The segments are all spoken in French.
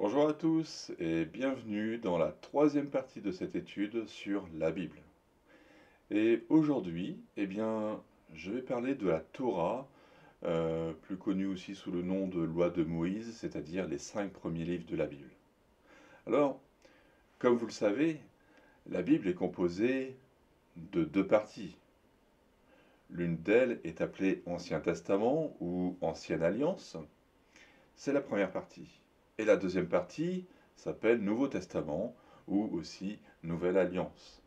Bonjour à tous et bienvenue dans la troisième partie de cette étude sur la Bible. Et aujourd'hui, je vais parler de la Torah, plus connue aussi sous le nom de Loi de Moïse, c'est-à-dire les 5 premiers livres de la Bible. Alors, comme vous le savez, la Bible est composée de deux parties. L'une d'elles est appelée Ancien Testament ou Ancienne Alliance. C'est la première partie. Et la deuxième partie s'appelle Nouveau Testament ou aussi Nouvelle Alliance.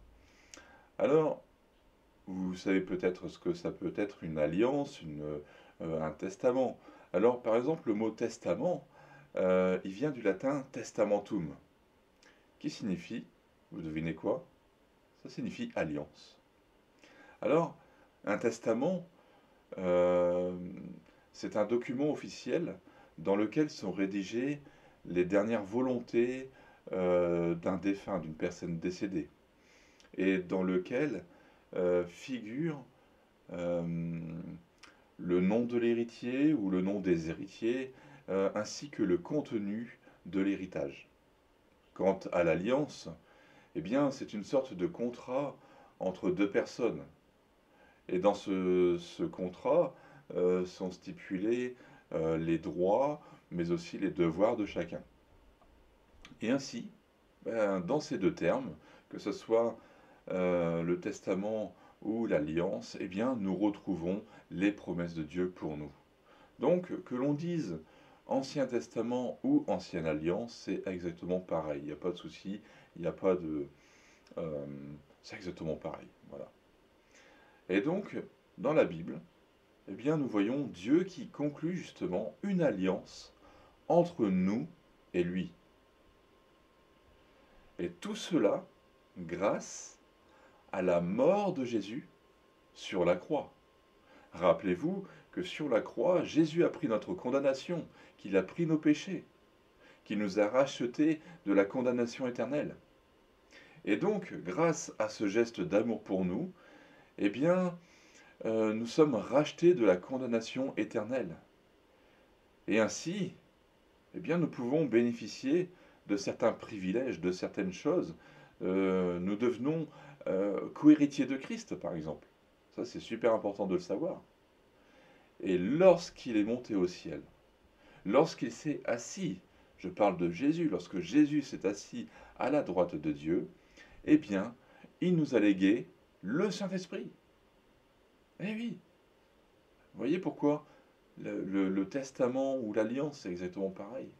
Alors, vous savez peut-être ce que ça peut être une alliance, un testament. Alors, par exemple, le mot testament, il vient du latin testamentum, qui signifie, vous devinez quoi? Ça signifie alliance. Alors, un testament, euh, c'est un document officiel dans lequel sont rédigées les dernières volontés d'un défunt, d'une personne décédée, et dans lequel figure euh, le nom de l'héritier ou le nom des héritiers, ainsi que le contenu de l'héritage. Quant à l'alliance, eh bien, c'est une sorte de contrat entre deux personnes. Et dans ce contrat sont stipulés les droits, mais aussi les devoirs de chacun. Et ainsi, dans ces deux termes, que ce soit le testament ou l'alliance, eh bien, nous retrouvons les promesses de Dieu pour nous. Donc, que l'on dise Ancien Testament ou Ancienne Alliance, c'est exactement pareil. Il n'y a pas de souci, il n'y a pas de... euh, c'est exactement pareil. Voilà. Et donc, dans la Bible, eh bien, nous voyons Dieu qui conclut justement une alliance entre nous et lui. Et tout cela grâce à la mort de Jésus sur la croix. Rappelez-vous que sur la croix, Jésus a pris notre condamnation, qu'il a pris nos péchés, qu'il nous a rachetés de la condamnation éternelle. Et donc, grâce à ce geste d'amour pour nous, eh bien, nous sommes rachetés de la condamnation éternelle. Et ainsi, eh bien, nous pouvons bénéficier de certains privilèges, de certaines choses. Nous devenons co-héritiers de Christ, par exemple. Ça, c'est super important de le savoir. Et lorsqu'il est monté au ciel, lorsqu'il s'est assis, je parle de Jésus, lorsque Jésus s'est assis à la droite de Dieu, eh bien, il nous a légué le Saint-Esprit. Eh oui, vous voyez pourquoi le testament ou l'alliance, c'est exactement pareil.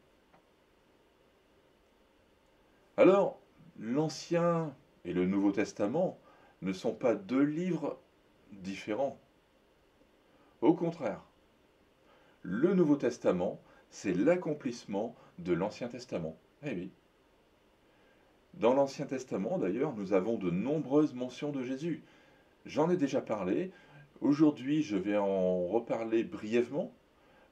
Alors, l'Ancien et le Nouveau Testament ne sont pas deux livres différents. Au contraire, le Nouveau Testament, c'est l'accomplissement de l'Ancien Testament. Eh oui. Dans l'Ancien Testament, d'ailleurs, nous avons de nombreuses mentions de Jésus. J'en ai déjà parlé. Aujourd'hui, je vais en reparler brièvement,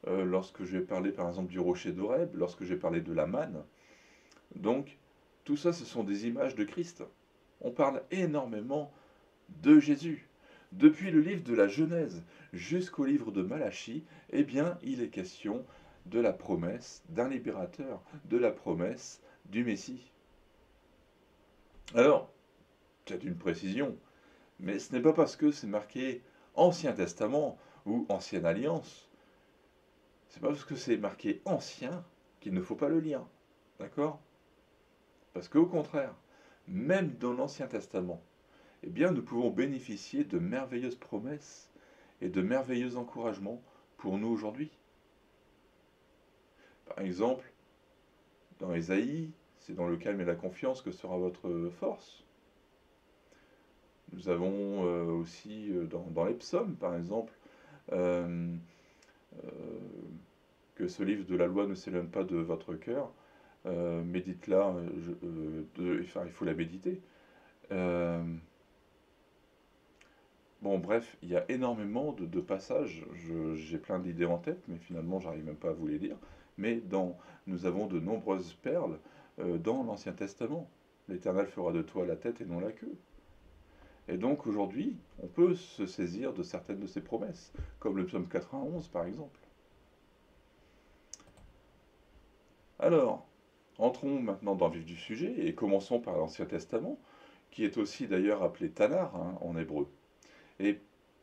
lorsque je vais parler par exemple du rocher d'Horeb, lorsque je vais parler de la manne. Donc, tout ça, ce sont des images de Christ. On parle énormément de Jésus. Depuis le livre de la Genèse jusqu'au livre de Malachie, eh bien, il est question de la promesse d'un libérateur, de la promesse du Messie. Alors, peut-être une précision, mais ce n'est pas parce que c'est marqué Ancien Testament ou Ancienne Alliance, c'est pas parce que c'est marqué Ancien qu'il ne faut pas le lire. D'accord? Parce qu'au contraire, même dans l'Ancien Testament, eh bien, nous pouvons bénéficier de merveilleuses promesses et de merveilleux encouragements pour nous aujourd'hui. Par exemple, dans Ésaïe, c'est dans le calme et la confiance que sera votre force. Nous avons aussi dans les psaumes, par exemple, euh, euh, que ce livre de la loi ne s'éloigne pas de votre cœur. Médite-la, enfin, il faut la méditer. Euh, bon, bref, il y a énormément de passages. J'ai plein d'idées en tête, mais finalement, j'arrive même pas à vous les dire. Mais nous avons de nombreuses perles dans l'Ancien Testament. L'Éternel fera de toi la tête et non la queue. Et donc aujourd'hui, on peut se saisir de certaines de ces promesses, comme le psaume 91 par exemple. Alors, entrons maintenant dans le vif du sujet et commençons par l'Ancien Testament, qui est aussi d'ailleurs appelé Tanar hein, en hébreu. Et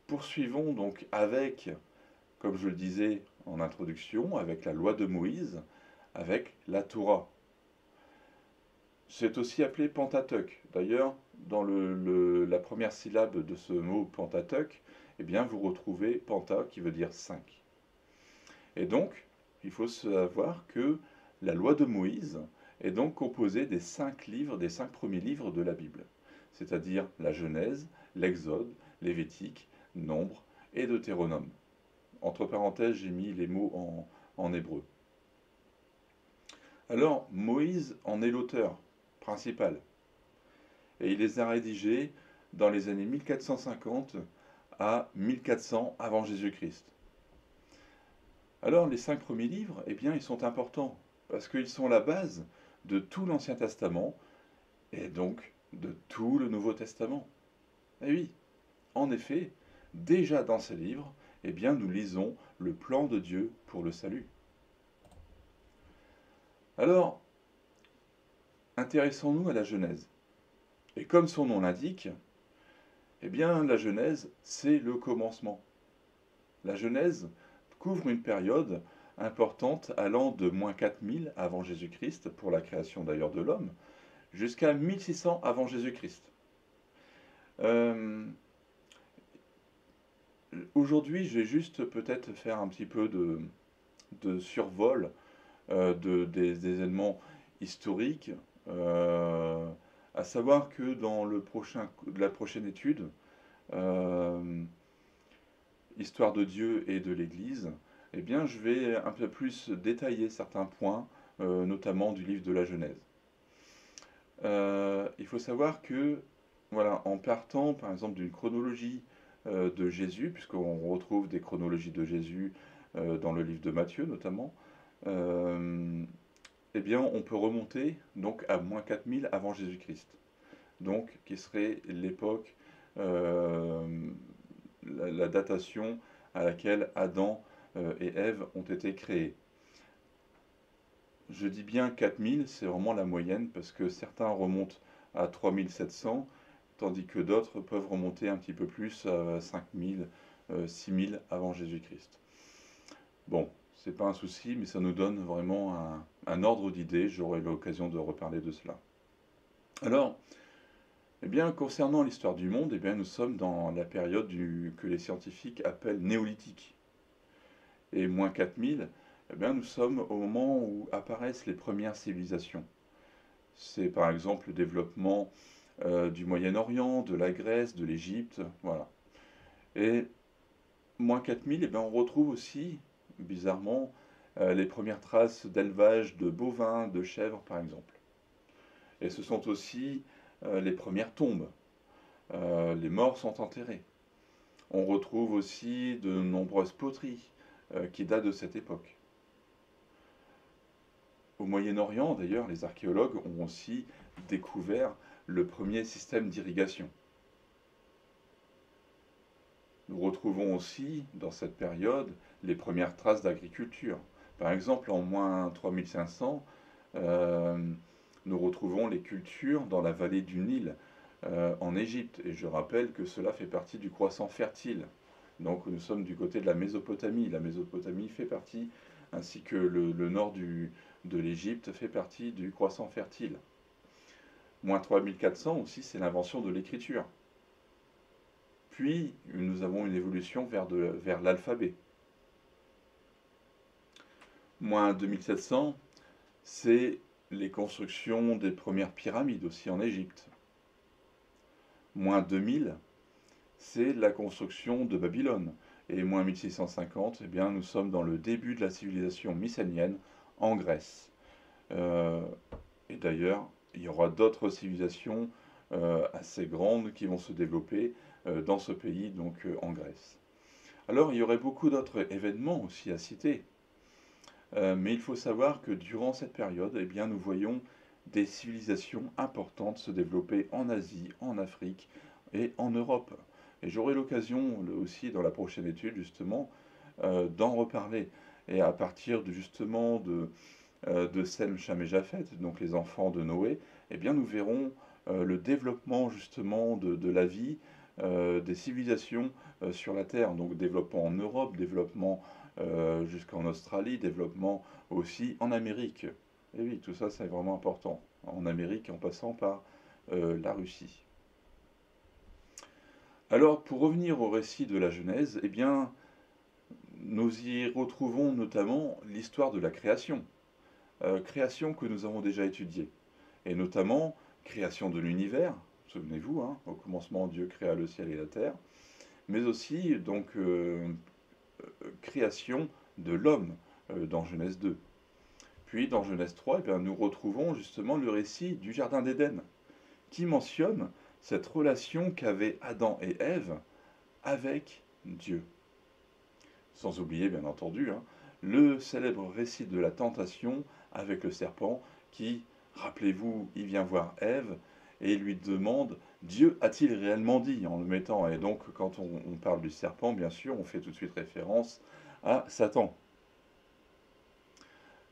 poursuivons donc avec, comme je le disais en introduction, avec la loi de Moïse, avec la Torah. C'est aussi appelé Pentateuque. D'ailleurs, dans la première syllabe de ce mot Pentateuque, eh bien, vous retrouvez Penta qui veut dire 5. Et donc, il faut savoir que la loi de Moïse est donc composée des 5 livres, des 5 premiers livres de la Bible, c'est-à-dire la Genèse, l'Exode, Lévitique, Nombre et Deutéronome. Entre parenthèses, j'ai mis les mots en hébreu. Alors, Moïse en est l'auteur principal, et il les a rédigés dans les années 1450 à 1400 avant Jésus-Christ. Alors, les 5 premiers livres, eh bien, ils sont importants, parce qu'ils sont la base de tout l'Ancien Testament, et donc de tout le Nouveau Testament. Et oui, en effet, déjà dans ces livres, eh bien, nous lisons le plan de Dieu pour le salut. Alors, intéressons-nous à la Genèse. Et comme son nom l'indique, eh bien, la Genèse, c'est le commencement. La Genèse couvre une période importante allant de moins 4000 avant Jésus-Christ, pour la création d'ailleurs de l'homme, jusqu'à 1600 avant Jésus-Christ. Aujourd'hui, je vais juste peut-être faire un petit peu de survol des événements historiques, à savoir que dans la prochaine étude, euh, Histoire de Dieu et de l'Église, eh bien, je vais un peu plus détailler certains points, notamment du livre de la Genèse. Il faut savoir que, voilà, en partant par exemple d'une chronologie de Jésus, puisqu'on retrouve des chronologies de Jésus dans le livre de Matthieu notamment, eh bien, on peut remonter donc à moins 4000 avant Jésus-Christ, donc qui serait l'époque, la datation à laquelle Adam et Ève ont été créés. Je dis bien 4000, c'est vraiment la moyenne, parce que certains remontent à 3700, tandis que d'autres peuvent remonter un petit peu plus à 5000, 6000 avant Jésus-Christ. Bon, c'est pas un souci, mais ça nous donne vraiment un ordre d'idée. J'aurai l'occasion de reparler de cela. Alors, eh bien, concernant l'histoire du monde, eh bien, nous sommes dans la période que les scientifiques appellent néolithique. Et moins 4000, eh bien, nous sommes au moment où apparaissent les premières civilisations. C'est par exemple le développement du Moyen-Orient, de la Grèce, de l'Égypte, voilà. Et moins 4000, eh bien, on retrouve aussi, bizarrement, les premières traces d'élevage de bovins, de chèvres, par exemple. Et ce sont aussi les premières tombes. Les morts sont enterrés. On retrouve aussi de nombreuses poteries qui datent de cette époque. Au Moyen-Orient, d'ailleurs, les archéologues ont aussi découvert le premier système d'irrigation. Nous retrouvons aussi, dans cette période, les premières traces d'agriculture. Par exemple, en moins 3500, nous retrouvons les cultures dans la vallée du Nil, en Égypte. Et je rappelle que cela fait partie du croissant fertile. Donc nous sommes du côté de la Mésopotamie. La Mésopotamie fait partie, ainsi que le nord de l'Égypte fait partie du croissant fertile. Moins 3400 aussi, c'est l'invention de l'écriture. Puis nous avons une évolution vers l'alphabet. Moins 2700, c'est les constructions des premières pyramides aussi en Égypte. Moins 2000, c'est la construction de Babylone. Et moins 1650, eh bien, nous sommes dans le début de la civilisation mycénienne en Grèce. Et d'ailleurs, il y aura d'autres civilisations assez grandes qui vont se développer dans ce pays, donc en Grèce. Alors, il y aurait beaucoup d'autres événements aussi à citer. Mais il faut savoir que durant cette période, eh bien, nous voyons des civilisations importantes se développer en Asie, en Afrique et en Europe. Et j'aurai l'occasion aussi dans la prochaine étude justement d'en reparler. Et à partir justement de Sem, Cham et Japheth, donc les enfants de Noé, eh bien nous verrons le développement justement de la vie, des civilisations sur la Terre, donc développement en Europe, développement jusqu'en Australie, développement aussi en Amérique. Et oui, tout ça c'est vraiment important, en Amérique en passant par la Russie. Alors pour revenir au récit de la Genèse, eh bien nous y retrouvons notamment l'histoire de la création, création que nous avons déjà étudiée, et notamment création de l'univers, souvenez-vous, hein, au commencement Dieu créa le ciel et la terre, mais aussi donc création de l'homme dans Genèse 2. Puis dans Genèse 3, eh bien, nous retrouvons justement le récit du Jardin d'Éden, qui mentionne cette relation qu'avaient Adam et Ève avec Dieu. Sans oublier, bien entendu, hein, le célèbre récit de la tentation avec le serpent qui, rappelez-vous, il vient voir Ève et il lui demande Dieu a-t-il réellement dit en le mettant. Et donc, quand on parle du serpent, bien sûr, on fait tout de suite référence à Satan.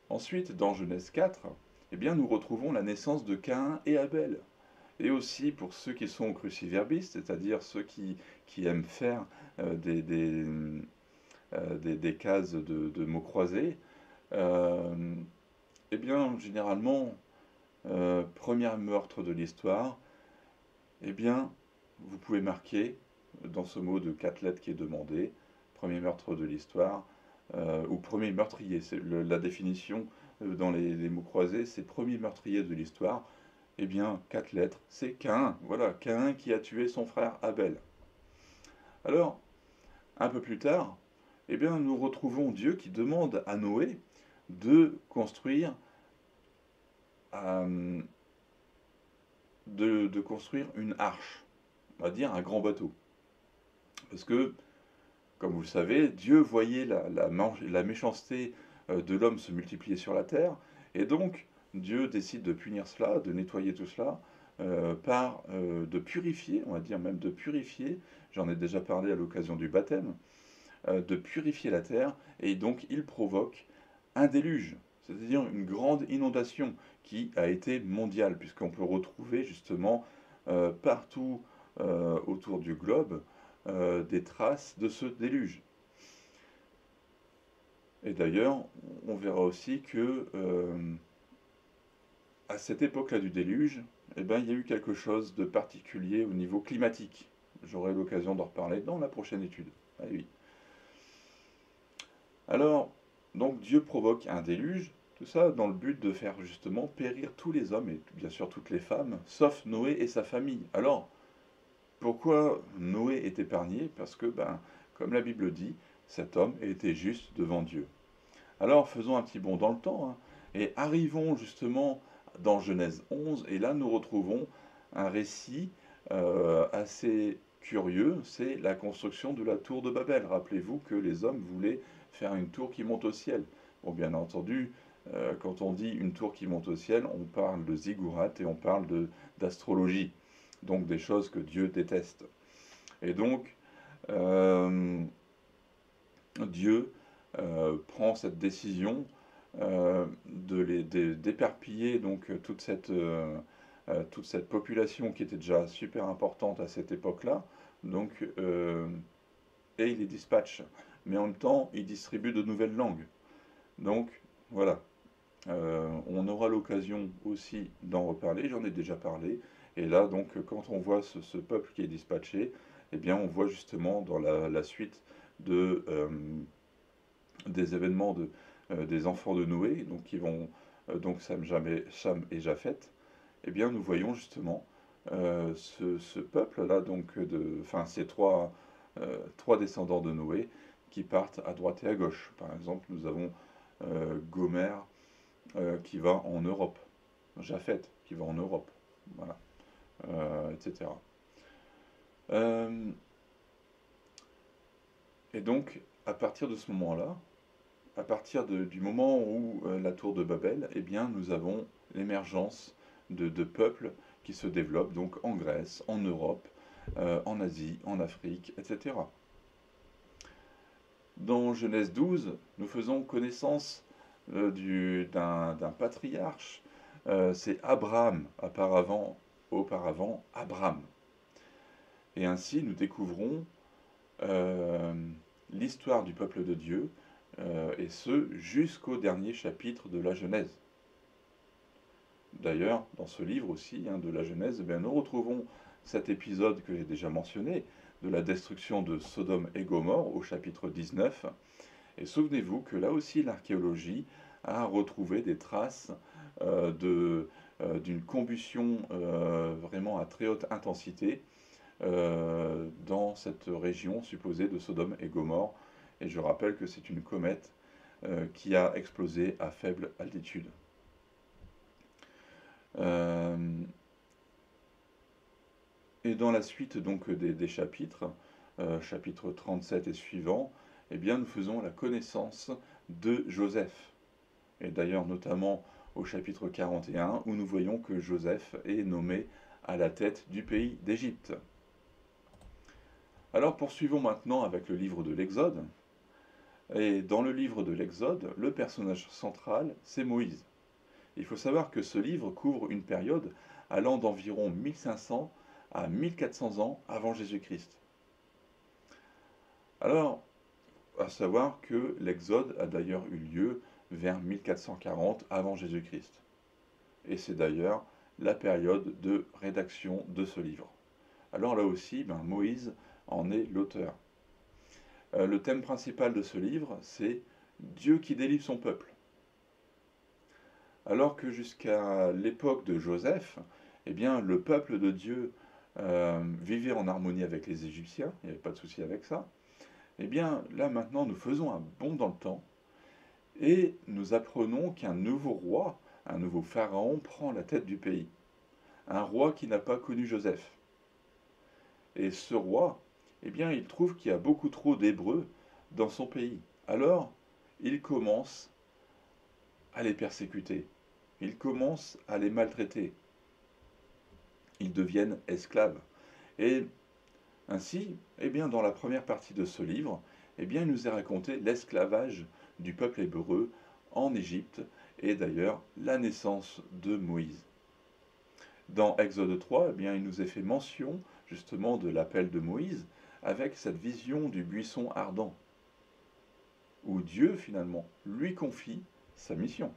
Ensuite, dans Genèse 4, eh bien, nous retrouvons la naissance de Caïn et Abel. Et aussi pour ceux qui sont cruciverbistes, c'est-à-dire ceux qui aiment faire des cases de mots croisés, eh bien, généralement, premier meurtre de l'histoire, eh bien, vous pouvez marquer dans ce mot de 4 lettres qui est demandé, premier meurtre de l'histoire, ou premier meurtrier. C'est la définition dans les mots croisés, c'est premier meurtrier de l'histoire. Eh bien, 4 lettres, c'est Caïn. Voilà, Caïn qui a tué son frère Abel. Alors, un peu plus tard, eh bien, nous retrouvons Dieu qui demande à Noé de construire, euh, de construire une arche, on va dire un grand bateau. Parce que, comme vous le savez, Dieu voyait la méchanceté de l'homme se multiplier sur la terre, et donc Dieu décide de punir cela, de nettoyer tout cela, de purifier, on va dire même de purifier, j'en ai déjà parlé à l'occasion du baptême, de purifier la terre, et donc il provoque un déluge, c'est-à-dire une grande inondation qui a été mondiale, puisqu'on peut retrouver justement partout autour du globe des traces de ce déluge. Et d'ailleurs, on verra aussi que à cette époque-là du déluge, eh ben, il y a eu quelque chose de particulier au niveau climatique. J'aurai l'occasion d'en reparler dans la prochaine étude. Ah oui. Alors, donc Dieu provoque un déluge, tout ça dans le but de faire justement périr tous les hommes et bien sûr toutes les femmes, sauf Noé et sa famille. Alors, pourquoi Noé est épargné? Parce que, ben, comme la Bible dit, cet homme était juste devant Dieu. Alors, faisons un petit bond dans le temps, hein, et arrivons justement dans Genèse 11, et là nous retrouvons un récit assez curieux, c'est la construction de la tour de Babel. Rappelez-vous que les hommes voulaient faire une tour qui monte au ciel. Bon, bien entendu, quand on dit une tour qui monte au ciel, on parle de ziggurat et on parle d'astrologie, donc des choses que Dieu déteste. Et donc, Dieu prend cette décision d'éparpiller donc toute cette population qui était déjà super importante à cette époque-là, donc et il les dispatche. Mais en même temps, il distribue de nouvelles langues. Donc voilà, on aura l'occasion aussi d'en reparler. J'en ai déjà parlé. Et là, donc, quand on voit ce peuple qui est dispatché, eh bien, on voit justement dans la suite des événements des enfants de Noé, donc qui vont donc Sam, Cham et Japheth, eh bien nous voyons justement ce peuple-là, donc enfin ces trois descendants de Noé qui partent à droite et à gauche. Par exemple, nous avons Gomer qui va en Europe, Japheth qui va en Europe, voilà, etc. Et donc, à partir de ce moment-là, à partir du moment où la tour de Babel, eh bien, nous avons l'émergence de peuples qui se développent donc en Grèce, en Europe, en Asie, en Afrique, etc. Dans Genèse 12, nous faisons connaissance d'un patriarche. C'est Abraham, auparavant Abraham. Et ainsi, nous découvrons euh, l'histoire du peuple de Dieu, et ce, jusqu'au dernier chapitre de la Genèse. D'ailleurs, dans ce livre aussi, de la Genèse, eh bien, nous retrouvons cet épisode que j'ai déjà mentionné, de la destruction de Sodome et Gomorrhe au chapitre 19. Et souvenez-vous que là aussi, l'archéologie a retrouvé des traces d'une combustion vraiment à très haute intensité dans cette région supposée de Sodome et Gomorrhe. Et je rappelle que c'est une comète qui a explosé à faible altitude. Et dans la suite donc des chapitres, chapitre 37 et suivants, eh bien, nous faisons la connaissance de Joseph. Et d'ailleurs notamment au chapitre 41, où nous voyons que Joseph est nommé à la tête du pays d'Égypte. Alors poursuivons maintenant avec le livre de l'Exode. Et dans le livre de l'Exode, le personnage central, c'est Moïse. Il faut savoir que ce livre couvre une période allant d'environ 1500 à 1400 ans avant Jésus-Christ. Alors, à savoir que l'Exode a d'ailleurs eu lieu vers 1440 avant Jésus-Christ. Et c'est d'ailleurs la période de rédaction de ce livre. Alors là aussi, Moïse en est l'auteur. Le thème principal de ce livre, c'est Dieu qui délivre son peuple. Alors que jusqu'à l'époque de Joseph, eh bien, le peuple de Dieu vivait en harmonie avec les Égyptiens, il n'y avait pas de souci avec ça. Eh bien, là maintenant, nous faisons un bond dans le temps et nous apprenons qu'un nouveau roi, un nouveau pharaon, prend la tête du pays. Un roi qui n'a pas connu Joseph. Et ce roi, eh bien, il trouve qu'il y a beaucoup trop d'Hébreux dans son pays. Alors, il commence à les persécuter. Il commence à les maltraiter. Ils deviennent esclaves. Et ainsi, eh bien, dans la première partie de ce livre, eh bien, il nous est raconté l'esclavage du peuple hébreu en Égypte et d'ailleurs la naissance de Moïse. Dans Exode 3, eh bien, il nous est fait mention justement de l'appel de Moïse avec cette vision du buisson ardent, où Dieu finalement lui confie sa mission.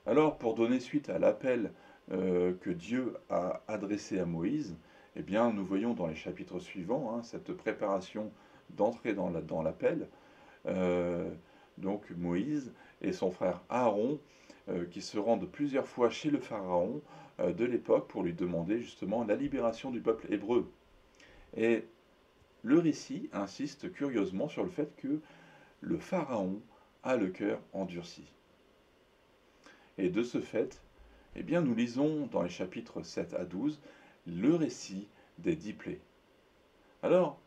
Alors, pour donner suite à l'appel que Dieu a adressé à Moïse, eh bien, nous voyons dans les chapitres suivants cette préparation d'entrer dans l'appel. Donc Moïse et son frère Aaron qui se rendent plusieurs fois chez le pharaon de l'époque pour lui demander justement la libération du peuple hébreu. Et le récit insiste curieusement sur le fait que le pharaon a le cœur endurci. Et de ce fait, eh bien, nous lisons dans les chapitres 7 à 12 le récit des 10 plaies. Alors,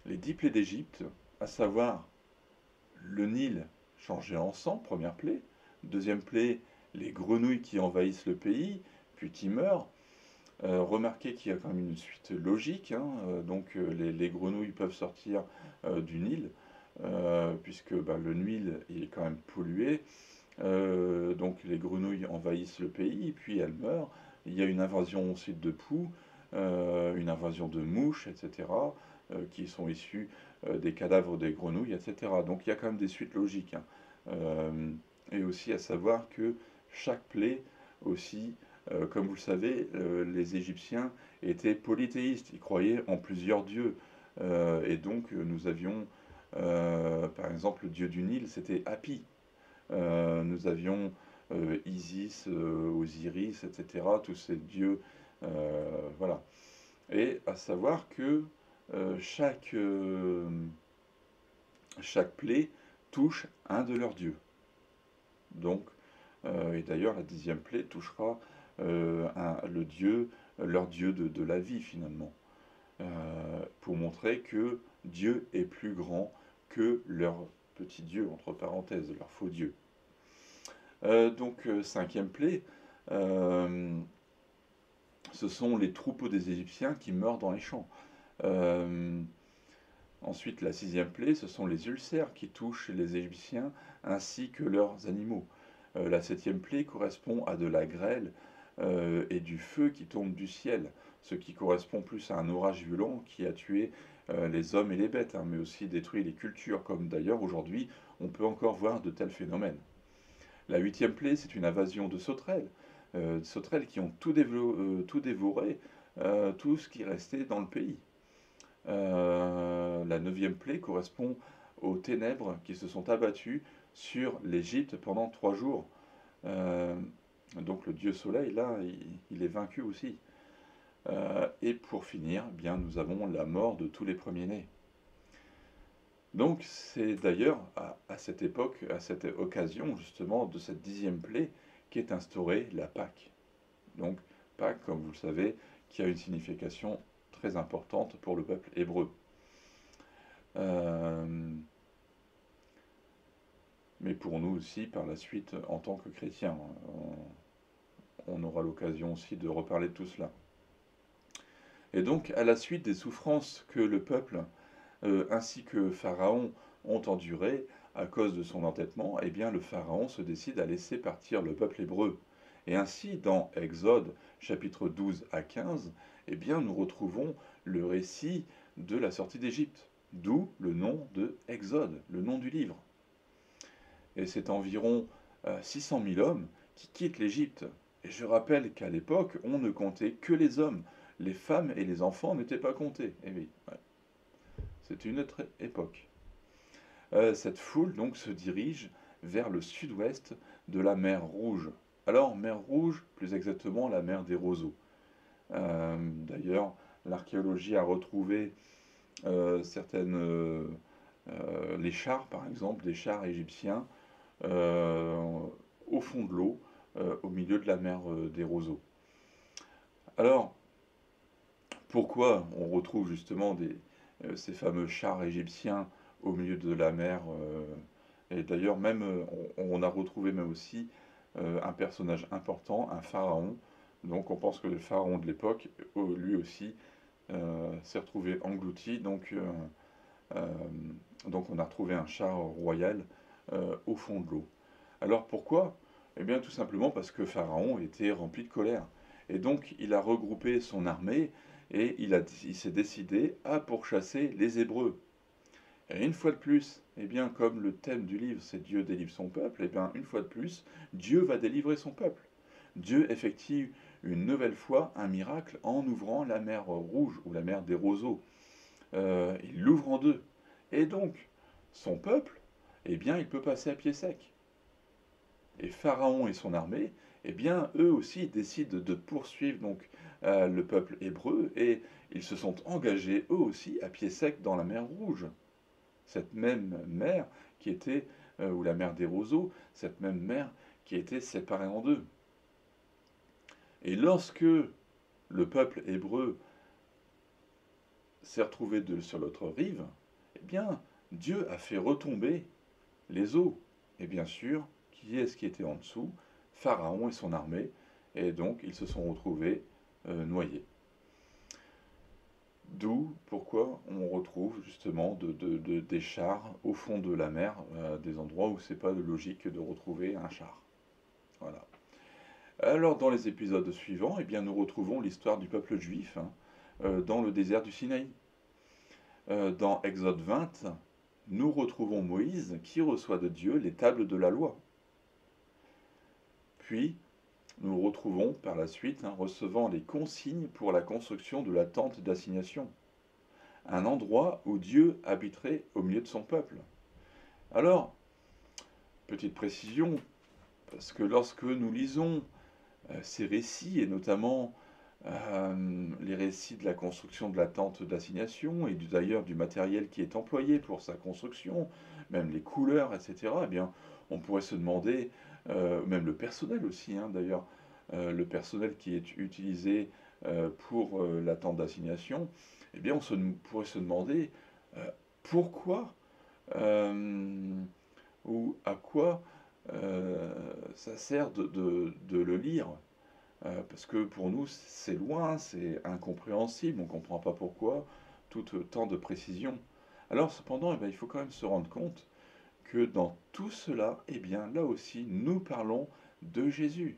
les 10 plaies d'Égypte, à savoir le Nil changé en sang, première plaie. Deuxième plaie, les grenouilles qui envahissent le pays, puis qui meurent. Remarquez qu'il y a quand même une suite logique, donc les grenouilles peuvent sortir du Nil, puisque le Nil il est quand même pollué. Donc les grenouilles envahissent le pays, puis elles meurent. Il y a une invasion ensuite de poux, une invasion de mouches, etc., qui sont issues des cadavres des grenouilles, etc. Donc il y a quand même des suites logiques. Et aussi à savoir que chaque plaie aussi, comme vous le savez, les Égyptiens étaient polythéistes, ils croyaient en plusieurs dieux. Et donc nous avions, par exemple, le dieu du Nil, c'était Hapi. Nous avions Isis, Osiris, etc., tous ces dieux, voilà. Et à savoir que chaque plaie touche un de leurs dieux. Donc, et d'ailleurs, la 10e plaie touchera le dieu, leur dieu de la vie finalement, pour montrer que Dieu est plus grand que leur petit dieu, entre parenthèses, leur faux dieu. Donc, 5e plaie, ce sont les troupeaux des Égyptiens qui meurent dans les champs. Ensuite, la sixième plaie, ce sont les ulcères qui touchent les Égyptiens ainsi que leurs animaux. La septième plaie correspond à de la grêle et du feu qui tombe du ciel, ce qui correspond plus à un orage violent qui a tué les hommes et les bêtes, hein, mais aussi détruit les cultures, comme d'ailleurs aujourd'hui on peut encore voir de tels phénomènes. La huitième plaie, c'est une invasion de sauterelles qui ont tout dévoré, tout ce qui restait dans le pays. La neuvième plaie correspond aux ténèbres qui se sont abattues sur l'Égypte pendant 3 jours. Euh, donc le dieu soleil, là, il est vaincu aussi. Et pour finir, eh bien, nous avons la mort de tous les premiers-nés. Donc c'est d'ailleurs à cette époque, à cette occasion justement de cette dixième plaie qu'est instaurée la Pâque. Donc Pâques, comme vous le savez, qui a une signification très importante pour le peuple hébreu. Euh, mais pour nous aussi par la suite en tant que chrétiens. On aura l'occasion aussi de reparler de tout cela. Et donc à la suite des souffrances que le peuple ainsi que Pharaon ont endurées à cause de son entêtement, eh bien le Pharaon se décide à laisser partir le peuple hébreu. Et ainsi, dans Exode chapitre 12 à 15, eh bien nous retrouvons le récit de la sortie d'Égypte, d'où le nom de Exode, le nom du livre. Et c'est environ 600 000 hommes qui quittent l'Égypte. Et je rappelle qu'à l'époque, on ne comptait que les hommes. Les femmes et les enfants n'étaient pas comptés. Eh oui, ouais. C'est une autre époque. Cette foule donc se dirige vers le sud-ouest de la mer Rouge. Alors, mer Rouge, plus exactement la mer des roseaux. D'ailleurs, l'archéologie a retrouvé les chars, par exemple, des chars égyptiens, euh, au fond de l'eau, au milieu de la mer des roseaux. Alors, pourquoi on retrouve justement ces fameux chars égyptiens au milieu de la mer et d'ailleurs, même, on a retrouvé même aussi un personnage important, un pharaon. Donc, on pense que le pharaon de l'époque, lui aussi, s'est retrouvé englouti. Euh, donc, on a retrouvé un char royal au fond de l'eau. Alors, pourquoi? Eh bien, tout simplement parce que Pharaon était rempli de colère. Et donc, il a regroupé son armée et il s'est décidé à pourchasser les Hébreux. Et une fois de plus, eh bien, comme le thème du livre, c'est Dieu délivre son peuple, eh bien, une fois de plus, Dieu va délivrer son peuple. Dieu effectue une nouvelle fois un miracle en ouvrant la mer Rouge ou la mer des roseaux. Il l'ouvre en deux. Et donc, son peuple, eh bien, il peut passer à pied sec. Et Pharaon et son armée, eh bien, eux aussi décident de poursuivre donc le peuple hébreu et ils se sont engagés eux aussi à pied sec dans la mer Rouge. Cette même mer qui était, ou la mer des roseaux, cette même mer qui était séparée en deux. Et lorsque le peuple hébreu s'est retrouvé sur l'autre rive, eh bien, Dieu a fait retomber les eaux. Et bien sûr, qui est-ce qui était en dessous? Pharaon et son armée. Et donc, ils se sont retrouvés noyés. D'où pourquoi on retrouve justement des chars au fond de la mer, des endroits où c'est pas logique de retrouver un char. Voilà. Alors dans les épisodes suivants, eh bien, nous retrouvons l'histoire du peuple juif hein, dans le désert du Sinaï. Dans Exode 20, nous retrouvons Moïse qui reçoit de Dieu les tables de la loi. Puis nous retrouvons par la suite hein, recevant les consignes pour la construction de la tente d'assignation, un endroit où Dieu habiterait au milieu de son peuple. Alors, petite précision, parce que lorsque nous lisons ces récits, et notamment les récits de la construction de la tente d'assignation, et d'ailleurs du matériel qui est employé pour sa construction, même les couleurs, etc., eh bien, on pourrait se demander, même le personnel aussi, hein, d'ailleurs, le personnel qui est utilisé pour la tente d'assignation, eh bien, pourrait se demander pourquoi ou à quoi ça sert de le lire. Parce que pour nous, c'est loin, c'est incompréhensible, on ne comprend pas pourquoi, tout tant de précision. Alors cependant, il faut quand même se rendre compte que dans tout cela, là aussi, nous parlons de Jésus.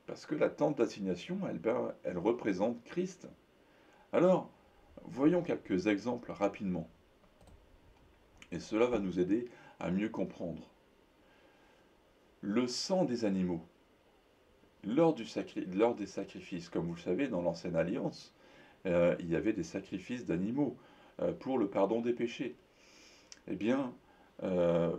Parce que la tente d'assignation, elle représente Christ. Alors, voyons quelques exemples rapidement. Et cela va nous aider à mieux comprendre. Le sang des animaux. Lors des sacrifices, comme vous le savez, dans l'Ancienne Alliance, il y avait des sacrifices d'animaux pour le pardon des péchés. Eh bien, euh,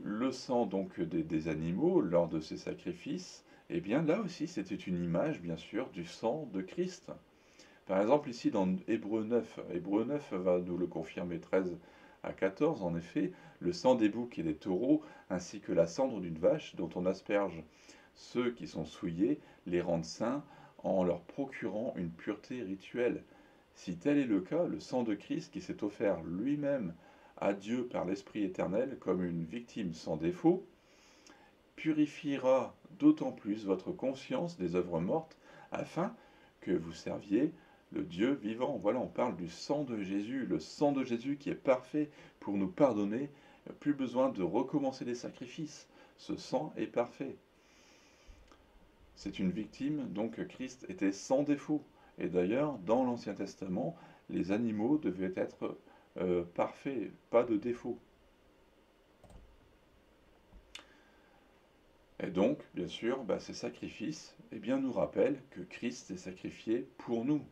le sang donc des animaux lors de ces sacrifices, là aussi c'était une image bien sûr du sang de Christ. Par exemple ici dans Hébreux 9 va nous le confirmer 13 à 14, en effet, le sang des boucs et des taureaux, ainsi que la cendre d'une vache dont on asperge ceux qui sont souillés, les rendent saints en leur procurant une pureté rituelle. Si tel est le cas, le sang de Christ qui s'est offert lui-même à Dieu par l'Esprit éternel comme une victime sans défaut, purifiera d'autant plus votre conscience des œuvres mortes, afin que vous serviez le Dieu vivant. Voilà, on parle du sang de Jésus, le sang de Jésus qui est parfait pour nous pardonner. Plus besoin de recommencer les sacrifices. Ce sang est parfait. C'est une victime, donc Christ était sans défaut. Et d'ailleurs, dans l'Ancien Testament, les animaux devaient être parfaits, pas de défaut. Et donc, bien sûr, ces sacrifices nous rappellent que Christ est sacrifié pour nous.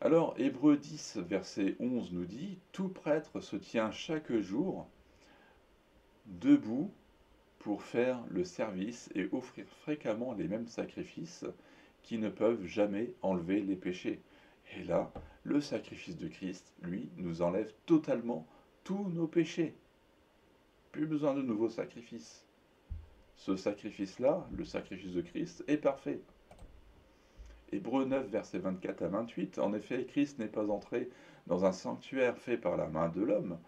Alors, Hébreux 10, verset 11 nous dit, tout prêtre se tient chaque jour debout pour faire le service et offrir fréquemment les mêmes sacrifices qui ne peuvent jamais enlever les péchés. Et là, le sacrifice de Christ, lui, nous enlève totalement tous nos péchés. Plus besoin de nouveaux sacrifices. Ce sacrifice-là, le sacrifice de Christ, est parfait. Hébreux 9, versets 24 à 28, en effet, Christ n'est pas entré dans un sanctuaire fait par la main de l'homme,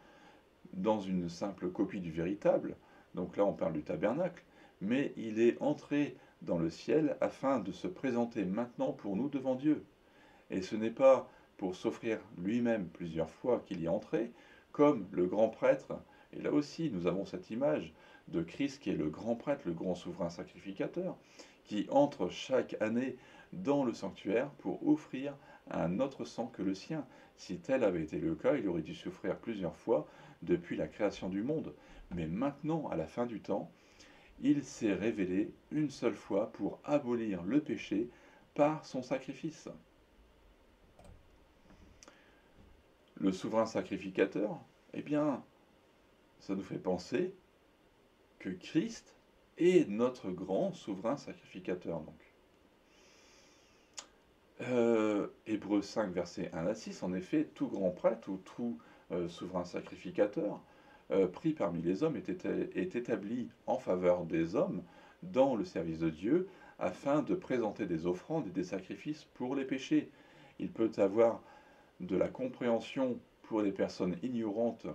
dans une simple copie du véritable, donc là on parle du tabernacle, mais il est entré dans le ciel afin de se présenter maintenant pour nous devant Dieu. Et ce n'est pas pour s'offrir lui-même plusieurs fois qu'il y est entré, comme le grand prêtre, et là aussi nous avons cette image de Christ qui est le grand prêtre, le grand souverain sacrificateur, qui entre chaque année dans le sanctuaire pour offrir un autre sang que le sien. Si tel avait été le cas, il aurait dû souffrir plusieurs fois depuis la création du monde. Mais maintenant, à la fin du temps, il s'est révélé une seule fois pour abolir le péché par son sacrifice. Le souverain sacrificateur, ça nous fait penser que Christ est notre grand souverain sacrificateur. Donc. Hébreux 5, versets 1 à 6, en effet, tout grand prêtre ou tout souverain sacrificateur pris parmi les hommes est établi en faveur des hommes dans le service de Dieu afin de présenter des offrandes et des sacrifices pour les péchés. Il peut avoir de la compréhension pour les personnes ignorantes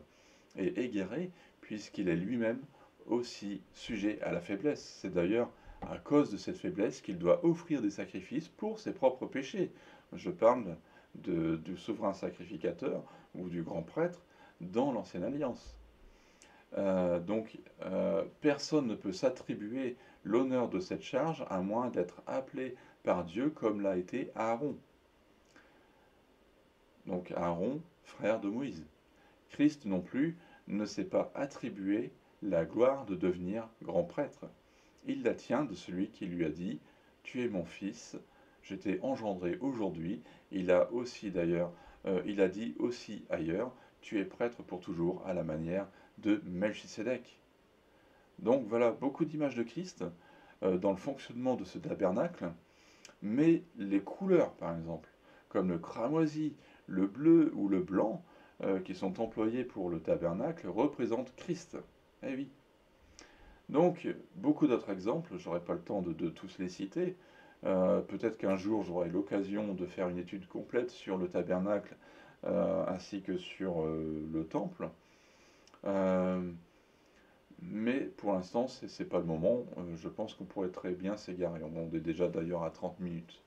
et égarées puisqu'il est lui-même aussi sujet à la faiblesse. C'est d'ailleurs à cause de cette faiblesse qu'il doit offrir des sacrifices pour ses propres péchés. Je parle du souverain sacrificateur ou du grand prêtre dans l'Ancienne Alliance. Personne ne peut s'attribuer l'honneur de cette charge à moins d'être appelé par Dieu comme l'a été Aaron. Donc Aaron, frère de Moïse. Christ non plus ne s'est pas attribué la gloire de devenir grand prêtre. Il la tient de celui qui lui a dit « Tu es mon fils, je t'ai engendré aujourd'hui ». Il a aussi d'ailleurs, il a dit aussi ailleurs « Tu es prêtre pour toujours » à la manière de Melchisédek. Donc voilà, beaucoup d'images de Christ dans le fonctionnement de ce tabernacle, mais les couleurs par exemple, comme le cramoisi, le bleu ou le blanc, qui sont employés pour le tabernacle, représentent Christ. Eh oui. Donc, beaucoup d'autres exemples, j'aurai pas le temps de tous les citer. Peut-être qu'un jour j'aurai l'occasion de faire une étude complète sur le tabernacle ainsi que sur le temple. Mais pour l'instant, c'est pas le moment. Je pense qu'on pourrait très bien s'égarer. On est déjà d'ailleurs à 30 minutes.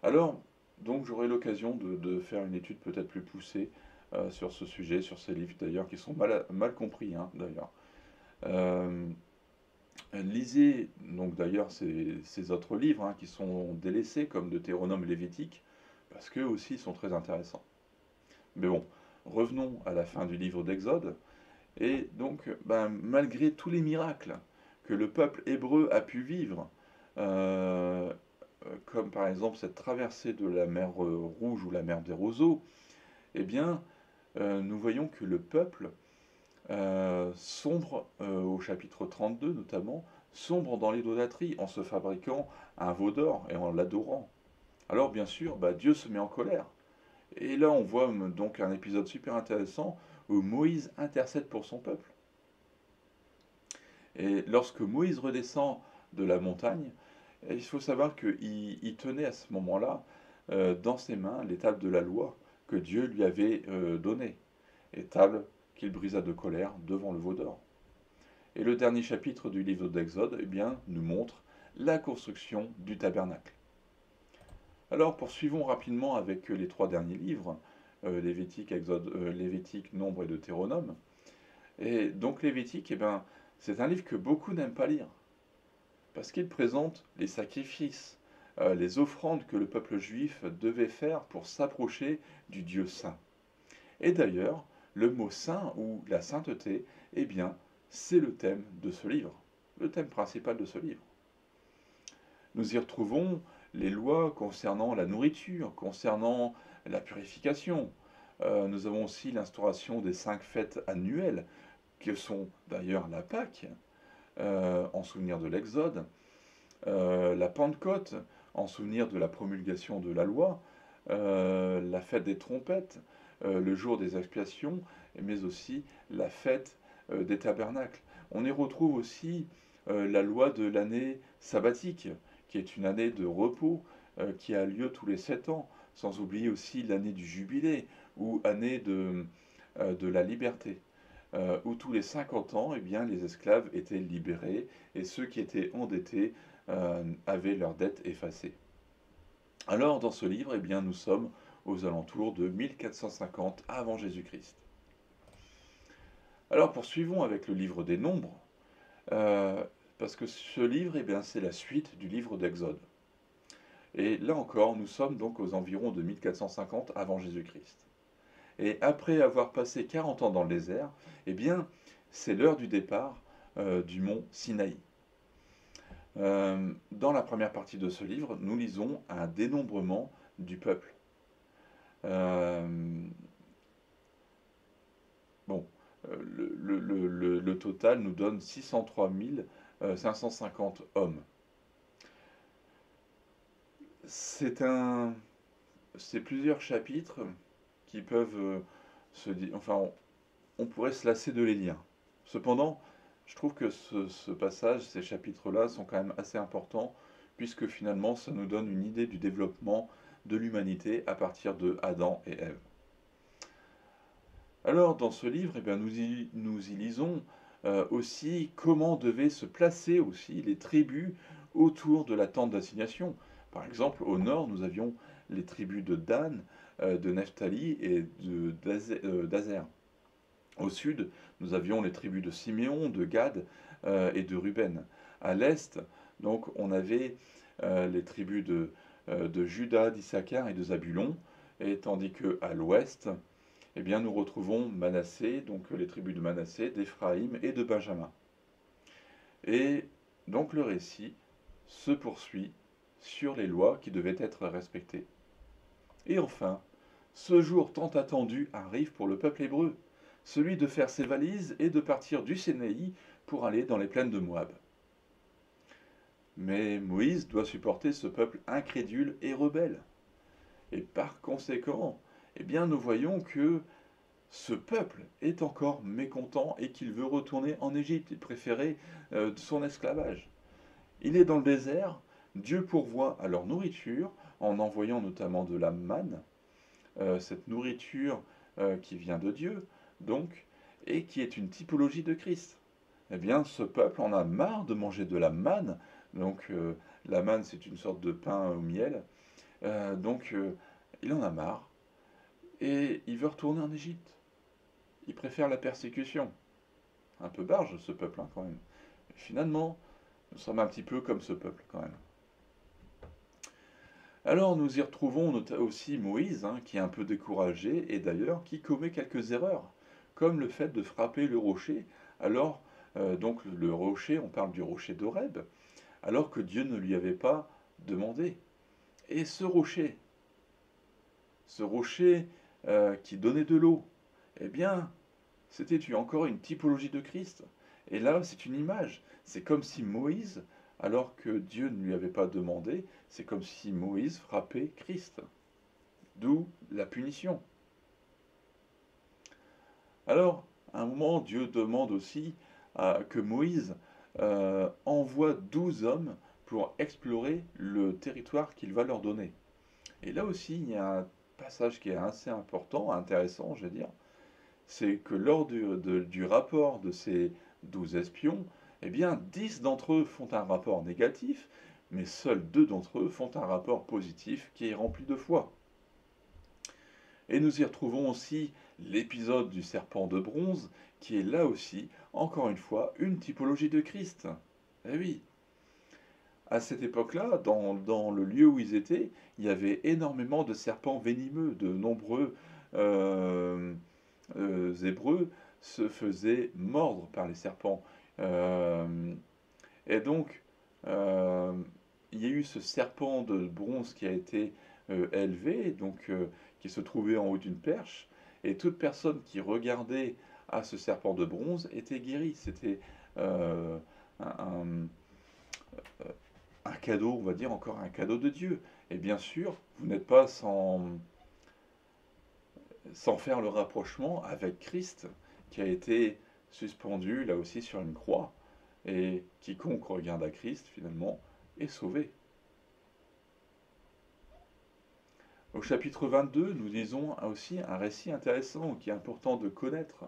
Alors, donc j'aurai l'occasion de faire une étude peut-être plus poussée sur ce sujet, sur ces livres d'ailleurs, qui sont mal compris, hein, d'ailleurs. Euh, Lisez donc d'ailleurs ces autres livres, hein, qui sont délaissés, comme Deutéronome et Lévitique, parce qu'eux aussi sont très intéressants. Mais bon, revenons à la fin du livre d'Exode. Et donc, ben, malgré tous les miracles que le peuple hébreu a pu vivre, euh, comme par exemple cette traversée de la mer Rouge ou la mer des Roseaux, eh bien, nous voyons que le peuple sombre, au chapitre 32 notamment, sombre dans l'idolâtrie en se fabriquant un veau d'or et en l'adorant. Alors bien sûr, bah, Dieu se met en colère. Et là, on voit donc un épisode super intéressant où Moïse intercède pour son peuple. Et lorsque Moïse redescend de la montagne, il faut savoir qu'il tenait à ce moment-là dans ses mains les tables de la loi que Dieu lui avait données, et tables qu'il brisa de colère devant le veau d'or. Et le dernier chapitre du livre d'Exode, eh bien, nous montre la construction du tabernacle. Alors poursuivons rapidement avec les trois derniers livres, Lévitique, Nombre et Deutéronome. Et donc Lévitique, eh ben, c'est un livre que beaucoup n'aiment pas lire, parce qu'il présente les sacrifices, les offrandes que le peuple juif devait faire pour s'approcher du Dieu saint. Et d'ailleurs, le mot saint ou la sainteté, eh bien, c'est le thème de ce livre, le thème principal de ce livre. Nous y retrouvons les lois concernant la nourriture, concernant la purification. Nous avons aussi l'instauration des 5 fêtes annuelles, que sont d'ailleurs la Pâque, en souvenir de l'Exode, la Pentecôte, en souvenir de la promulgation de la loi, la fête des trompettes, le jour des expiations, mais aussi la fête des tabernacles. On y retrouve aussi la loi de l'année sabbatique, qui est une année de repos qui a lieu tous les 7 ans, sans oublier aussi l'année du jubilé, ou année de la liberté, où tous les 50 ans, eh bien, les esclaves étaient libérés, et ceux qui étaient endettés avaient leurs dettes effacées. Alors, dans ce livre, eh bien, nous sommes aux alentours de 1450 avant Jésus-Christ. Alors, poursuivons avec le livre des Nombres, parce que ce livre, eh bien, c'est la suite du livre d'Exode. Et là encore, nous sommes donc aux environs de 1450 avant Jésus-Christ. Et après avoir passé 40 ans dans le désert, eh bien, c'est l'heure du départ du mont Sinaï. Dans la première partie de ce livre, nous lisons un dénombrement du peuple. Bon, le total nous donne 603 550 hommes. C'est plusieurs chapitres qui peuvent enfin, on pourrait se lasser de les lire. Cependant, je trouve que ce passage, ces chapitres-là, sont quand même assez importants, puisque finalement, ça nous donne une idée du développement de l'humanité à partir de Adam et Ève. Alors, dans ce livre, eh bien, nous y lisons aussi comment devaient se placer aussi les tribus autour de la tente d'assignation. Par exemple, au nord, nous avions les tribus de Dan, de Nephtali et d'Azer. Au sud, nous avions les tribus de Siméon, de Gad et de Ruben. À l'est, donc, on avait les tribus de Juda, d'Issachar et de Zabulon, et tandis que à l'ouest, eh bien, nous retrouvons Manassé, donc les tribus de Manassé, d'Éphraïm et de Benjamin. Et donc le récit se poursuit sur les lois qui devaient être respectées. Et enfin, ce jour tant attendu arrive pour le peuple hébreu, celui de faire ses valises et de partir du Sinaï pour aller dans les plaines de Moab. Mais Moïse doit supporter ce peuple incrédule et rebelle. Et par conséquent, eh bien, nous voyons que ce peuple est encore mécontent et qu'il veut retourner en Égypte. Il préférait son esclavage. Il est dans le désert. Dieu pourvoit à leur nourriture en envoyant notamment de la manne, cette nourriture qui vient de Dieu, donc, et qui est une typologie de Christ. Eh bien, ce peuple en a marre de manger de la manne. Donc, la manne, c'est une sorte de pain au miel. Donc, il en a marre et il veut retourner en Égypte. Il préfère la persécution. Un peu barge ce peuple hein, quand même. Et finalement, nous sommes un petit peu comme ce peuple quand même. Alors nous y retrouvons aussi Moïse, hein, qui est un peu découragé et d'ailleurs qui commet quelques erreurs, comme le fait de frapper le rocher. Alors, donc le rocher, on parle du rocher d'Horeb, alors que Dieu ne lui avait pas demandé. Et ce rocher qui donnait de l'eau, eh bien, c'était encore une typologie de Christ. Et là, c'est une image. C'est comme si Moïse, alors que Dieu ne lui avait pas demandé, c'est comme si Moïse frappait Christ. D'où la punition. Alors, à un moment, Dieu demande aussi que Moïse envoie 12 hommes pour explorer le territoire qu'il va leur donner. Et là aussi, il y a un passage qui est assez important, intéressant, je veux dire, c'est que lors du rapport de ces 12 espions, eh bien, 10 d'entre eux font un rapport négatif, mais seuls 2 d'entre eux font un rapport positif qui est rempli de foi. Et nous y retrouvons aussi l'épisode du serpent de bronze, qui est là aussi, encore une fois, une typologie de Christ. Eh oui, à cette époque-là, dans le lieu où ils étaient, il y avait énormément de serpents venimeux, de nombreux euh, Hébreux se faisaient mordre par les serpents. Euh, et donc, euh, il y a eu ce serpent de bronze qui a été élevé, donc qui se trouvait en haut d'une perche, et toute personne qui regardait à ce serpent de bronze était guérie. C'était euh, un, un cadeau, on va dire encore un cadeau de Dieu. Et bien sûr, vous n'êtes pas sans faire le rapprochement avec Christ, qui a été suspendu là aussi sur une croix, et quiconque regarde à Christ finalement est sauvé. Au chapitre 22, nous lisons aussi un récit intéressant qui est important de connaître.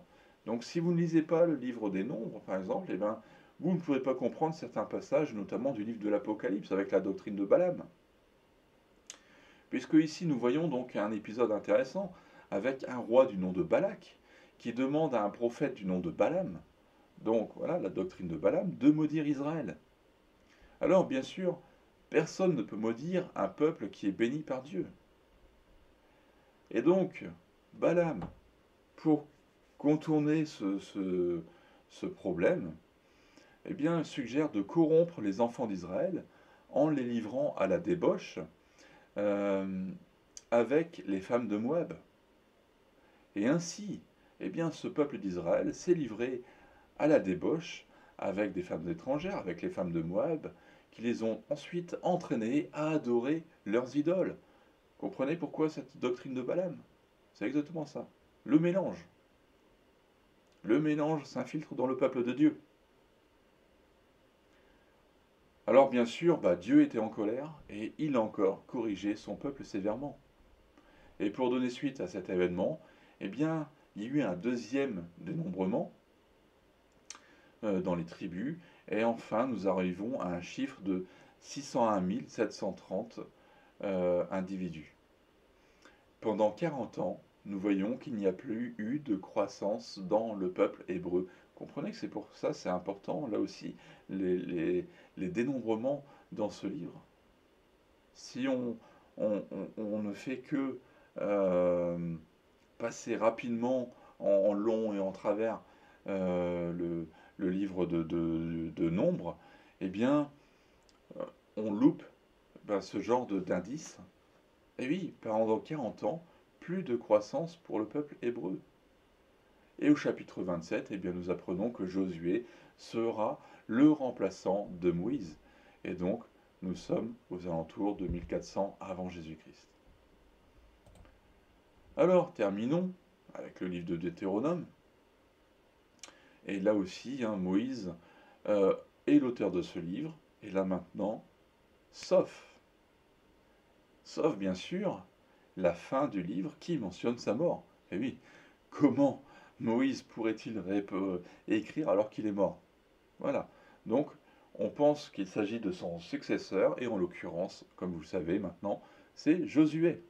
Donc si vous ne lisez pas le livre des Nombres, par exemple, eh bien, vous ne pouvez pas comprendre certains passages, notamment du livre de l'Apocalypse, avec la doctrine de Balaam. Puisque ici nous voyons donc un épisode intéressant avec un roi du nom de Balak qui demande à un prophète du nom de Balaam, donc voilà la doctrine de Balaam, de maudire Israël. Alors bien sûr, personne ne peut maudire un peuple qui est béni par Dieu. Et donc, Balaam, pour contourner ce problème, eh bien, suggère de corrompre les enfants d'Israël en les livrant à la débauche euh, avec les femmes de Moab. Et ainsi, eh bien, ce peuple d'Israël s'est livré à la débauche avec des femmes étrangères, avec les femmes de Moab, qui les ont ensuite entraînés à adorer leurs idoles. Comprenez pourquoi cette doctrine de Balaam? C'est exactement ça. Le mélange. Le mélange s'infiltre dans le peuple de Dieu. Alors bien sûr, Dieu était en colère et il a encore corrigé son peuple sévèrement. Et pour donner suite à cet événement, eh bien, il y a eu un deuxième dénombrement dans les tribus, et enfin nous arrivons à un chiffre de 601 730 individus. Pendant 40 ans, nous voyons qu'il n'y a plus eu de croissance dans le peuple hébreu. Comprenez que c'est pour ça, c'est important, là aussi, les dénombrements dans ce livre. Si on ne fait que euh, passer rapidement en long et en travers le livre de nombres, eh bien, on loupe ce genre d'indices. Et oui, pendant 40 ans, plus de croissance pour le peuple hébreu. Et au chapitre 27, eh bien, nous apprenons que Josué sera le remplaçant de Moïse. Et donc, nous sommes aux alentours de 1400 avant Jésus-Christ. Alors, terminons avec le livre de Deutéronome. Et là aussi, Moïse est l'auteur de ce livre. Et là maintenant, sauf bien sûr la fin du livre qui mentionne sa mort. Et oui, comment Moïse pourrait-il écrire alors qu'il est mort? Voilà. Donc, on pense qu'il s'agit de son successeur, et en l'occurrence, comme vous le savez maintenant, c'est Josué.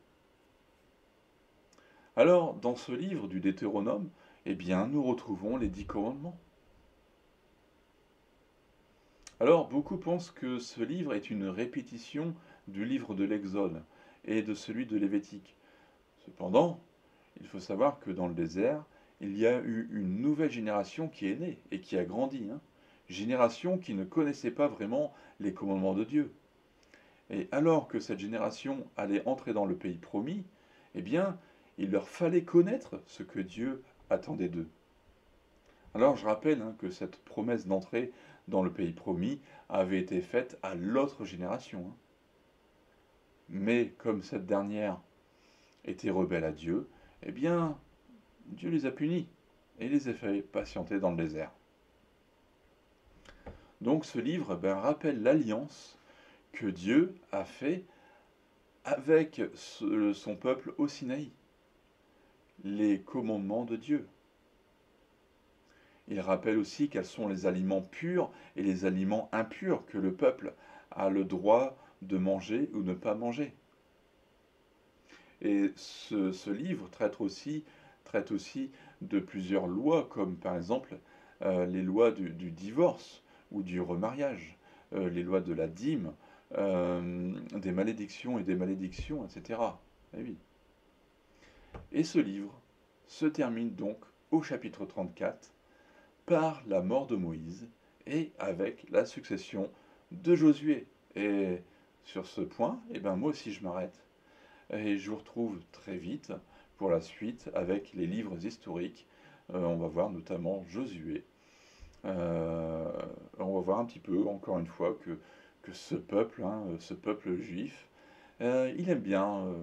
Alors, dans ce livre du Deutéronome, eh bien, nous retrouvons les 10 commandements. Alors, beaucoup pensent que ce livre est une répétition du livre de l'Exode et de celui de Lévitique. Cependant, il faut savoir que dans le désert, il y a eu une nouvelle génération qui est née et qui a grandi, hein. Génération qui ne connaissait pas vraiment les commandements de Dieu. Et alors que cette génération allait entrer dans le pays promis, eh bien, il leur fallait connaître ce que Dieu attendait d'eux. Alors je rappelle, hein, que cette promesse d'entrée dans le pays promis avait été faite à l'autre génération, hein. Mais comme cette dernière était rebelle à Dieu, eh bien, Dieu les a punis et les a fait patienter dans le désert. Donc ce livre, ben, rappelle l'alliance que Dieu a fait avec son peuple au Sinaï, les commandements de Dieu. Il rappelle aussi quels sont les aliments purs et les aliments impurs que le peuple a le droit de manger ou ne pas manger. Et ce livre traite aussi de plusieurs lois, comme par exemple les lois du divorce ou du remariage, les lois de la dîme, des malédictions et des malédictions, etc. Eh oui. Et ce livre se termine donc au chapitre 34 par la mort de Moïse et avec la succession de Josué. Et sur ce point, eh ben moi aussi je m'arrête. Et je vous retrouve très vite pour la suite avec les livres historiques. On va voir notamment Josué. Euh, on va voir un petit peu, encore une fois, que ce peuple, hein, ce peuple juif, il aime bien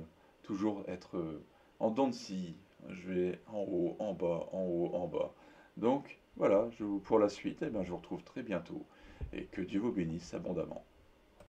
toujours être en dents de scie. Je vais en haut, en bas, en haut, en bas. Donc voilà, pour la suite, eh ben, je vous retrouve très bientôt et que Dieu vous bénisse abondamment.